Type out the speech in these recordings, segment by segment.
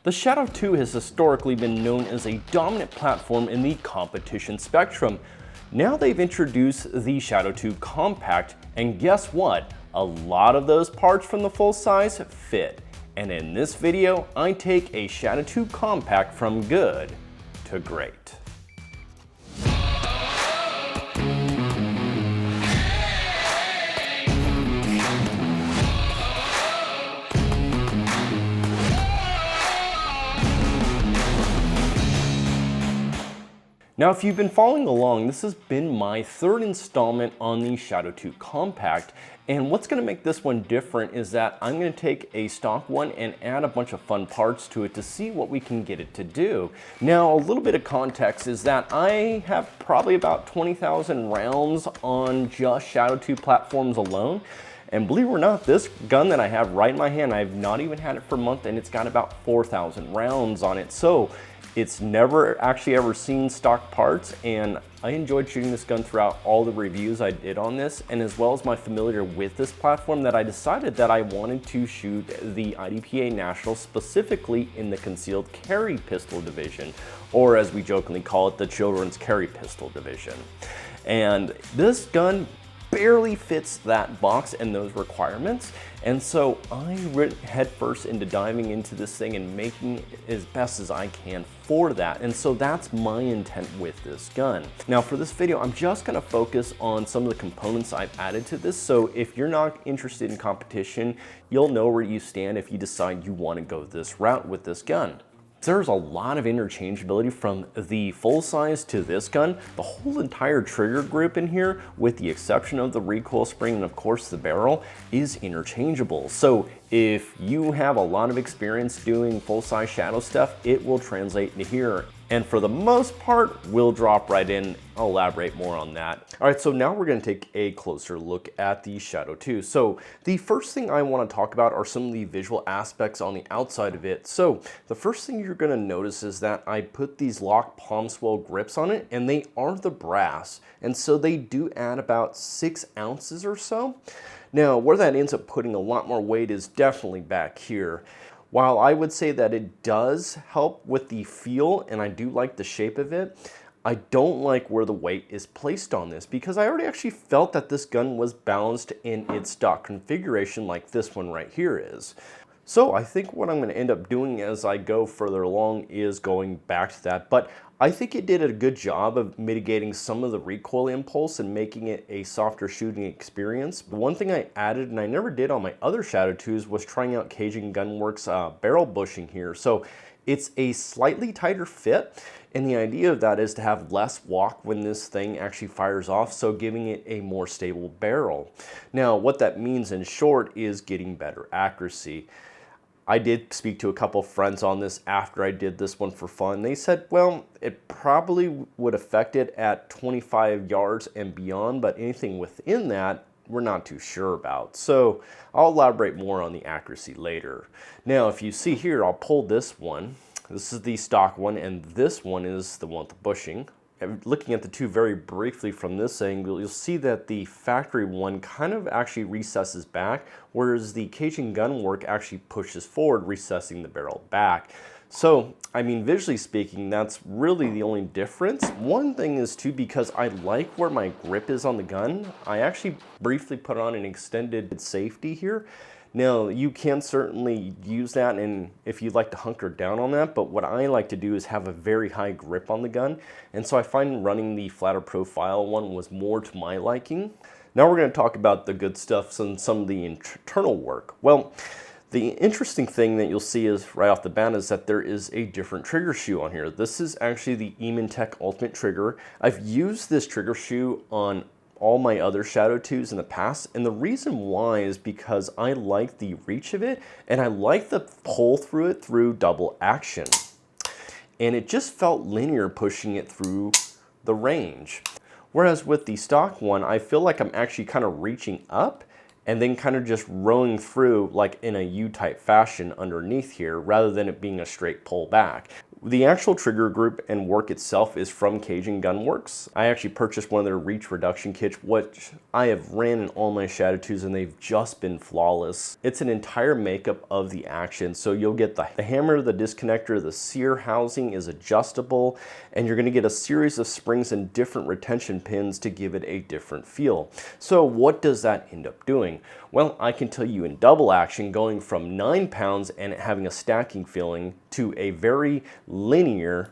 The Shadow 2 has historically been known as a dominant platform in the competition spectrum. Now they've introduced the Shadow 2 Compact, and guess what? A lot of those parts from the full size fit. And in this video, I take a Shadow 2 Compact from good to great. Now, if you've been following along, this has been my third installment on the Shadow 2 Compact. And what's going to make this one different is that I'm going to take a stock one and add a bunch of fun parts to it to see what we can get it to do. Now, a little bit of context is that I have probably about 20,000 rounds on just Shadow 2 platforms alone. And believe it or not, this gun that I have right in my hand, I've not even had it for a month, and it's got about 4,000 rounds on it. So it's never actually ever seen stock parts, and I enjoyed shooting this gun throughout all the reviews I did on this, and as well as my familiarity with this platform, that I decided that I wanted to shoot the IDPA National, specifically in the concealed carry pistol division, or as we jokingly call it, the children's carry pistol division. And this gun barely fits that box and those requirements, and so I went headfirst into diving into this thing and making it as best as I can for that. And so that's my intent with this gun. Now for this video, I'm just going to focus on some of the components I've added to this, so if you're not interested in competition, you'll know where you stand if you decide you want to go this route with this gun. There's a lot of interchangeability from the full size to this gun. The whole entire trigger group in here, with the exception of the recoil spring and of course the barrel, is interchangeable. So if you have a lot of experience doing full size Shadow stuff, it will translate into here. And for the most part, we'll drop right in. I'll elaborate more on that. All right, so now we're gonna take a closer look at the Shadow 2. So the first thing I wanna talk about are some of the visual aspects on the outside of it. So the first thing you're gonna notice is that I put these lock palm swell grips on it, and they are the brass. And so they do add about 6 ounces or so. Now, where that ends up putting a lot more weight is definitely back here. While I would say that it does help with the feel, and I do like the shape of it, I don't like where the weight is placed on this, because I already actually felt that this gun was balanced in its stock configuration like this one right here is. So I think what I'm going to end up doing as I go further along is going back to that, but I think it did a good job of mitigating some of the recoil impulse and making it a softer shooting experience. The one thing I added, and I never did on my other Shadow 2s, was trying out Cajun Gun Works barrel bushing here. So it's a slightly tighter fit, and the idea of that is to have less walk when this thing actually fires off, so giving it a more stable barrel. Now, what that means in short is getting better accuracy. I did speak to a couple friends on this after I did this one for fun. They said, well, it probably would affect it at 25 yards and beyond, but anything within that, we're not too sure about. So I'll elaborate more on the accuracy later. Now, if you see here, I'll pull this one. This is the stock one, and this one is the one with the bushing. Looking at the two very briefly from this angle, you'll see that the factory one kind of actually recesses back, whereas the Cajun Gun Work actually pushes forward, recessing the barrel back. So, I mean, visually speaking, that's really the only difference. One thing is too, because I like where my grip is on the gun, I actually briefly put on an extended safety here. Now, you can certainly use that, and if you'd like to hunker down on that, but what I like to do is have a very high grip on the gun, and so I find running the flatter profile one was more to my liking. Now we're going to talk about the good stuff and some of the internal work. Well, the interesting thing that you'll see is right off the bat is that there is a different trigger shoe on here. This is actually the Tech Ultimate Trigger. I've used this trigger shoe on all my other Shadow 2s in the past, and the reason why is because I like the reach of it, and I like the pull through it through double action. And it just felt linear pushing it through the range. Whereas with the stock one, I feel like I'm actually kind of reaching up and then kind of just rowing through like in a U-type fashion underneath here, rather than it being a straight pull back. The actual trigger group and work itself is from Cajun Gun Works. I actually purchased one of their reach reduction kits, which I have ran in all my Shadow 2s and they've just been flawless. It's an entire makeup of the action. So you'll get the hammer, the disconnector, the sear housing is adjustable, and you're gonna get a series of springs and different retention pins to give it a different feel. So what does that end up doing? Well, I can tell you in double action, going from 9 pounds and having a stacking feeling to a very linear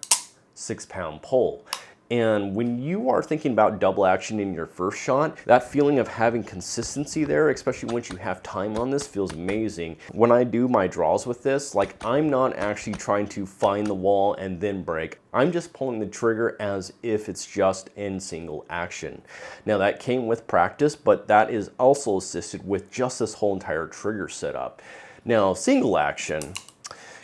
6-pound pole. And when you are thinking about double action in your first shot, that feeling of having consistency there, especially once you have time on this, feels amazing. When I do my draws with this, like, I'm not actually trying to find the wall and then break. I'm just pulling the trigger as if it's just in single action. Now that came with practice, but that is also assisted with just this whole entire trigger setup. Now, single action,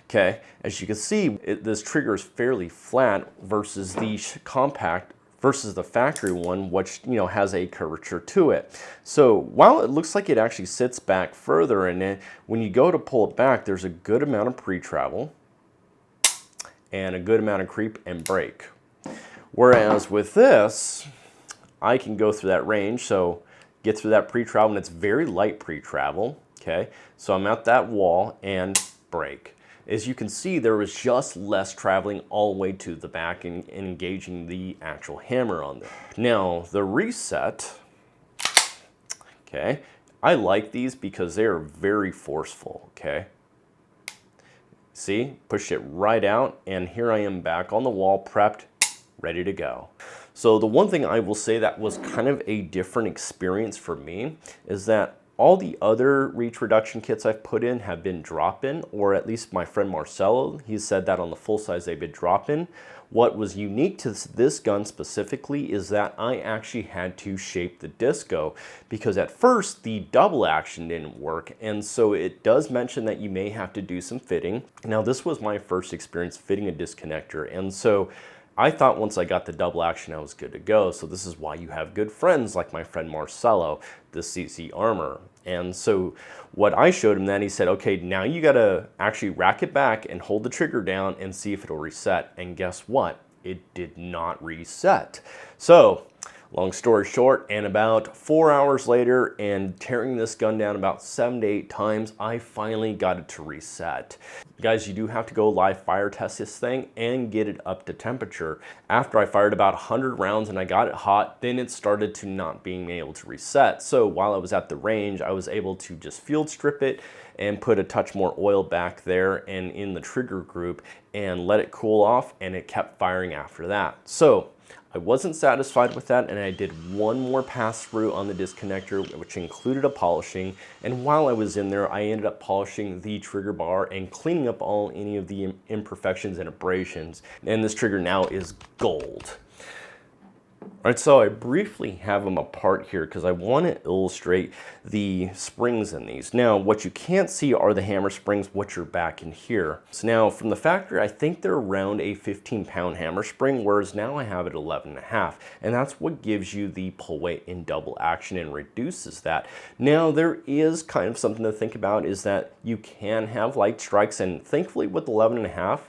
okay, as you can see, this trigger is fairly flat versus the compact versus the factory one, which, you know, has a curvature to it. So while it looks like it actually sits back further, and when you go to pull it back, there's a good amount of pre-travel and a good amount of creep and break. Whereas with this, I can go through that range, so get through that pre-travel, and it's very light pre-travel, okay? So I'm at that wall and break. As you can see, there was just less traveling all the way to the back and engaging the actual hammer on there. Now, the reset, okay, I like these because they are very forceful, okay? See, pushed it right out, and here I am back on the wall, prepped, ready to go. So the one thing I will say that was kind of a different experience for me is that all the other reach reduction kits I've put in have been drop-in, or at least my friend Marcelo, he said that on the full size they've been drop-in. What was unique to this gun specifically is that I actually had to shape the disco, because at first the double action didn't work, and so it does mention that you may have to do some fitting. Now this was my first experience fitting a disconnector, and so I thought once I got the double action I was good to go. So this is why you have good friends like my friend Marcelo, the CC Armor. And so what I showed him then, he said, okay, now you gotta actually rack it back and hold the trigger down and see if it'll reset. And guess what? It did not reset. So long story short, and about 4 hours later and tearing this gun down about 7 to 8 times, I finally got it to reset. Guys, you do have to go live fire test this thing and get it up to temperature. After I fired about 100 rounds and I got it hot, then it started to not being able to reset. So while I was at the range, I was able to just field strip it and put a touch more oil back there and in the trigger group and let it cool off, and it kept firing after that. So I wasn't satisfied with that, and I did one more pass through on the disconnector, which included a polishing. And while I was in there, I ended up polishing the trigger bar and cleaning up any of the imperfections and abrasions. And this trigger now is gold. All right, so I briefly have them apart here because I want to illustrate the springs in these. Now, what you can't see are the hammer springs, which are back in here. So now from the factory, I think they're around a 15-pound hammer spring, whereas now I have it 11.5. And that's what gives you the pull weight in double action and reduces that. Now, there is kind of something to think about is that you can have light strikes, and thankfully with 11.5,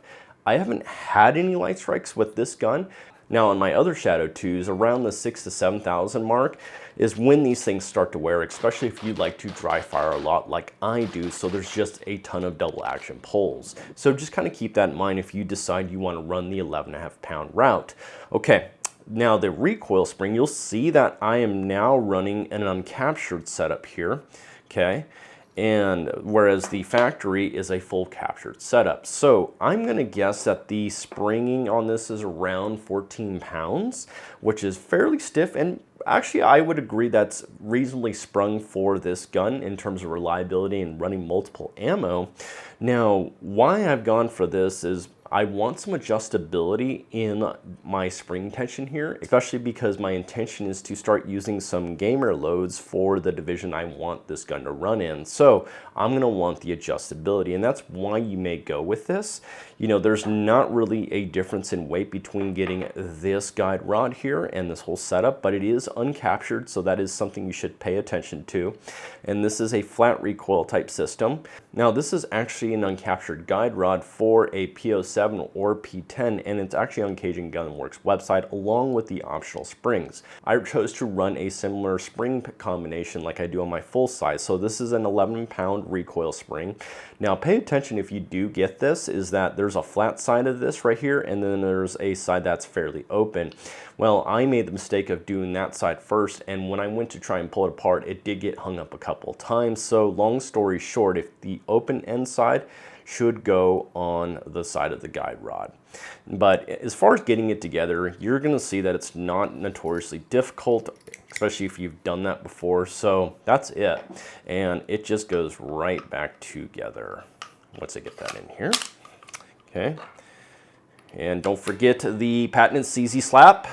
I haven't had any light strikes with this gun. Now on my other Shadow 2s, around the 6,000 to 7,000 mark is when these things start to wear, especially if you like to dry fire a lot like I do, so there's just a ton of double action pulls. So just kind of keep that in mind if you decide you want to run the 11.5 pound route. Okay, now the recoil spring, you'll see that I am now running an uncaptured setup here, okay? And whereas the factory is a full captured setup. So I'm gonna guess that the springing on this is around 14 pounds, which is fairly stiff, and actually I would agree that's reasonably sprung for this gun in terms of reliability and running multiple ammo. Now, why I've gone for this is I want some adjustability in my spring tension here, especially because my intention is to start using some gamer loads for the division I want this gun to run in. So I'm gonna want the adjustability, and that's why you may go with this. You know, there's not really a difference in weight between getting this guide rod here and this whole setup, but it is uncaptured, so that is something you should pay attention to. And this is a flat recoil type system. Now this is actually an uncaptured guide rod for a PO7 P7 or P10, and it's actually on Cajun Gun Works website along with the optional springs. I chose to run a similar spring combination like I do on my full size. So this is an 11-pound recoil spring. Now pay attention if you do get this, is that there's a flat side of this right here, and then there's a side that's fairly open. Well, I made the mistake of doing that side first, and when I went to try and pull it apart, it did get hung up a couple times. So long story short, if the open end side should go on the side of the guide rod. But as far as getting it together, you're going to see that it's not notoriously difficult, especially if you've done that before. So that's it. And it just goes right back together. Let's get that in here. Okay. And don't forget the patented CZ slap.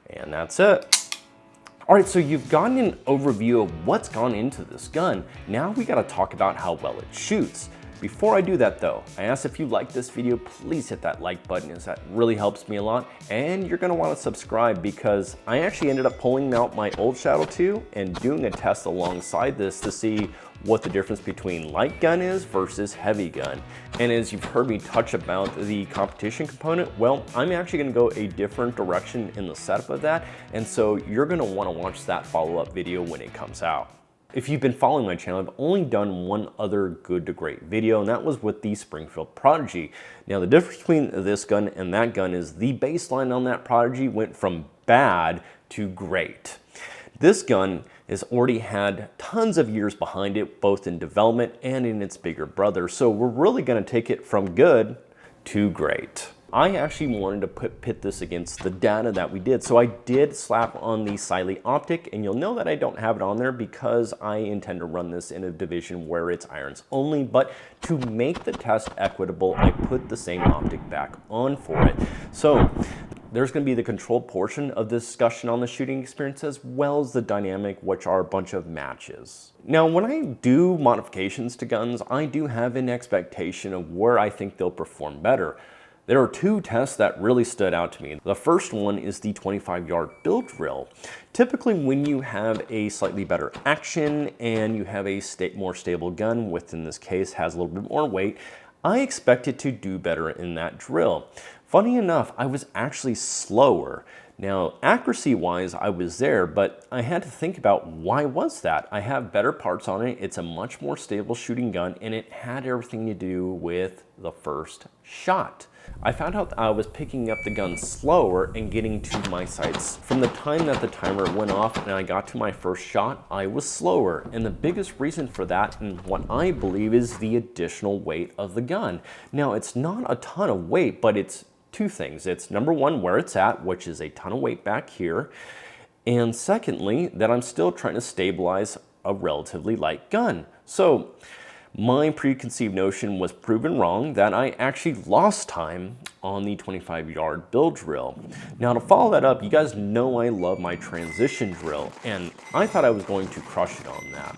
And that's it. All right, so you've gotten an overview of what's gone into this gun. Now we gotta talk about how well it shoots. Before I do that though, I ask if you like this video, please hit that like button, as that really helps me a lot. And you're gonna wanna subscribe, because I actually ended up pulling out my old Shadow 2 and doing a test alongside this to see what the difference between light gun is versus heavy gun. And as you've heard me touch about the competition component, well, I'm actually gonna go a different direction in the setup of that. And so you're gonna wanna watch that follow-up video when it comes out. If you've been following my channel, I've only done one other good to great video, and that was with the Springfield Prodigy. Now the difference between this gun and that gun is the baseline on that Prodigy went from bad to great. This gun has already had tons of years behind it, both in development and in its bigger brother. So we're really gonna take it from good to great. I actually wanted to pit this against the data that we did. So I did slap on the Siley optic, and you'll know that I don't have it on there because I intend to run this in a division where it's irons only. But to make the test equitable, I put the same optic back on for it. So there's going to be the controlled portion of this discussion on the shooting experience, as well as the dynamic, which are a bunch of matches. Now, when I do modifications to guns, I do have an expectation of where I think they'll perform better. There are two tests that really stood out to me. The first one is the 25-yard build drill. Typically, when you have a slightly better action and you have a more stable gun, which in this case has a little bit more weight, I expect it to do better in that drill. Funny enough, I was actually slower. Now, accuracy-wise, I was there, but I had to think about why was that? I have better parts on it, it's a much more stable shooting gun, and it had everything to do with the first shot. I found out that I was picking up the gun slower and getting to my sights. From the time that the timer went off and I got to my first shot, I was slower. And the biggest reason for that, and what I believe, is the additional weight of the gun. Now, it's not a ton of weight, but it's two things. It's number one, where it's at, which is a ton of weight back here. And secondly, that I'm still trying to stabilize a relatively light gun. So my preconceived notion was proven wrong, that I actually lost time on the 25-yard build drill. Now, to follow that up, you guys know I love my transition drill, and I thought I was going to crush it on that.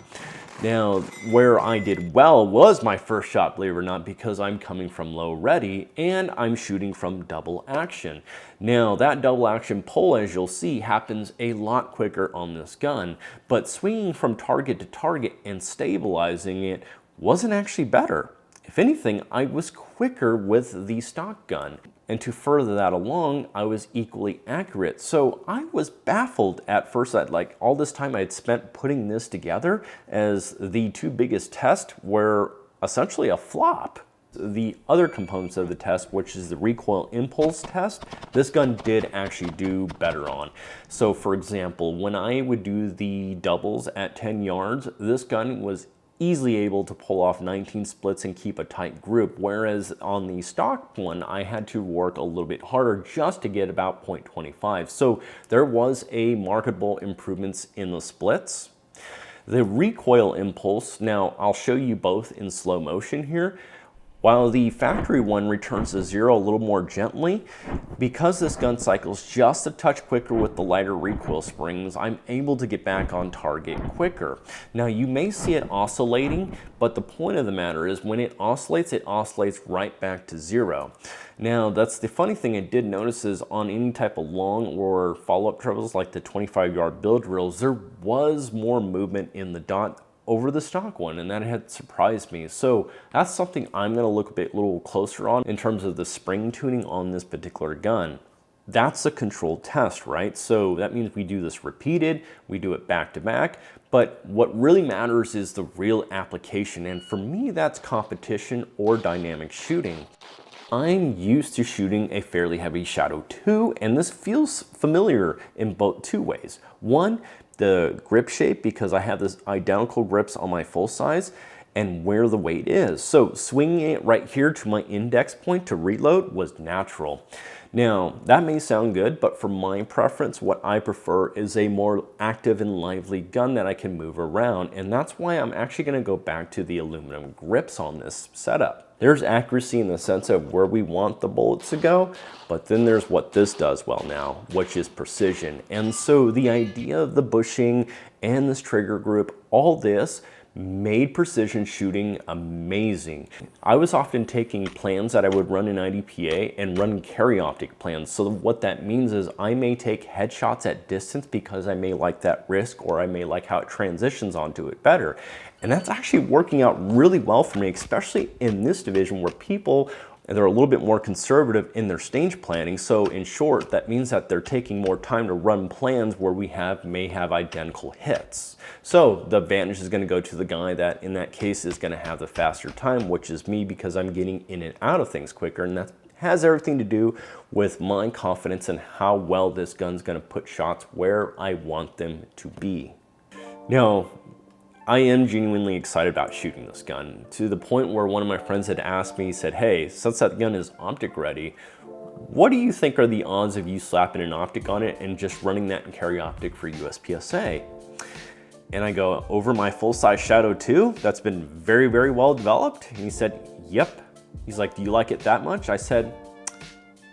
Now, where I did well was my first shot, believe it or not, because I'm coming from low ready and I'm shooting from double action. Now, that double action pull, as you'll see, happens a lot quicker on this gun, but swinging from target to target and stabilizing it wasn't actually better. If anything, I was quicker with the stock gun. And to further that along, I was equally accurate. So I was baffled at first that like all this time I had spent putting this together, as the two biggest tests were essentially a flop. The other components of the test, which is the recoil impulse test, this gun did actually do better on. So for example, when I would do the doubles at 10 yards, this gun was easily able to pull off 19 splits and keep a tight group, whereas on the stock one, I had to work a little bit harder just to get about 0.25. So there was a marketable improvements in the splits. The recoil impulse, now I'll show you both in slow motion here. While the factory one returns to zero a little more gently, because this gun cycles just a touch quicker with the lighter recoil springs, I'm able to get back on target quicker. Now you may see it oscillating, but the point of the matter is when it oscillates right back to zero. Now that's the funny thing I did notice is on any type of long or follow-up drills like the 25-yard build drills, there was more movement in the dot over the stock one, and that had surprised me. So that's something I'm gonna look a little closer on in terms of the spring tuning on this particular gun. That's a controlled test, right? So that means we do this repeated, we do it back to back, but what really matters is the real application. And for me, that's competition or dynamic shooting. I'm used to shooting a fairly heavy Shadow 2, and this feels familiar in both two ways. One, the grip shape, because I have this identical grips on my full size, and where the weight is. So swinging it right here to my index point to reload was natural. Now, that may sound good, but for my preference, what I prefer is a more active and lively gun that I can move around, and that's why I'm actually gonna go back to the aluminum grips on this setup. There's accuracy in the sense of where we want the bullets to go, but then there's what this does well now, which is precision. And so the idea of the bushing and this trigger group, all this made precision shooting amazing. I was often taking plans that I would run in IDPA and run carry optic plans. So what that means is I may take headshots at distance because I may like that risk, or I may like how it transitions onto it better. And that's actually working out really well for me, especially in this division where people, and they're a little bit more conservative in their stage planning. So in short, that means that they're taking more time to run plans where we may have identical hits. So the advantage is gonna go to the guy that in that case is gonna have the faster time, which is me, because I'm getting in and out of things quicker. And that has everything to do with my confidence in how well this gun's gonna put shots where I want them to be. Now, I am genuinely excited about shooting this gun, to the point where one of my friends had asked me, he said, hey, since that gun is optic ready, what do you think are the odds of you slapping an optic on it and just running that in carry optic for USPSA? And I go, over my full-size Shadow 2, that's been very, very well developed? And he said, yep. He's like, do you like it that much? I said,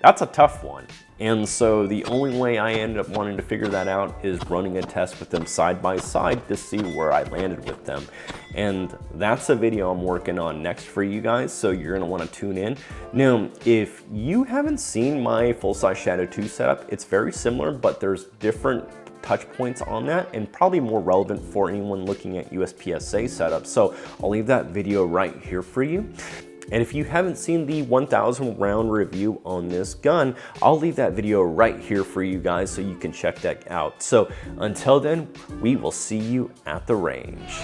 that's a tough one. And so the only way I ended up wanting to figure that out is running a test with them side by side to see where I landed with them. And that's a video I'm working on next for you guys, so you're gonna wanna tune in. Now, if you haven't seen my full-size Shadow 2 setup, it's very similar, but there's different touch points on that, and probably more relevant for anyone looking at USPSA setup. So I'll leave that video right here for you. And if you haven't seen the 1000 round review on this gun, I'll leave that video right here for you guys so you can check that out. So until then, we will see you at the range.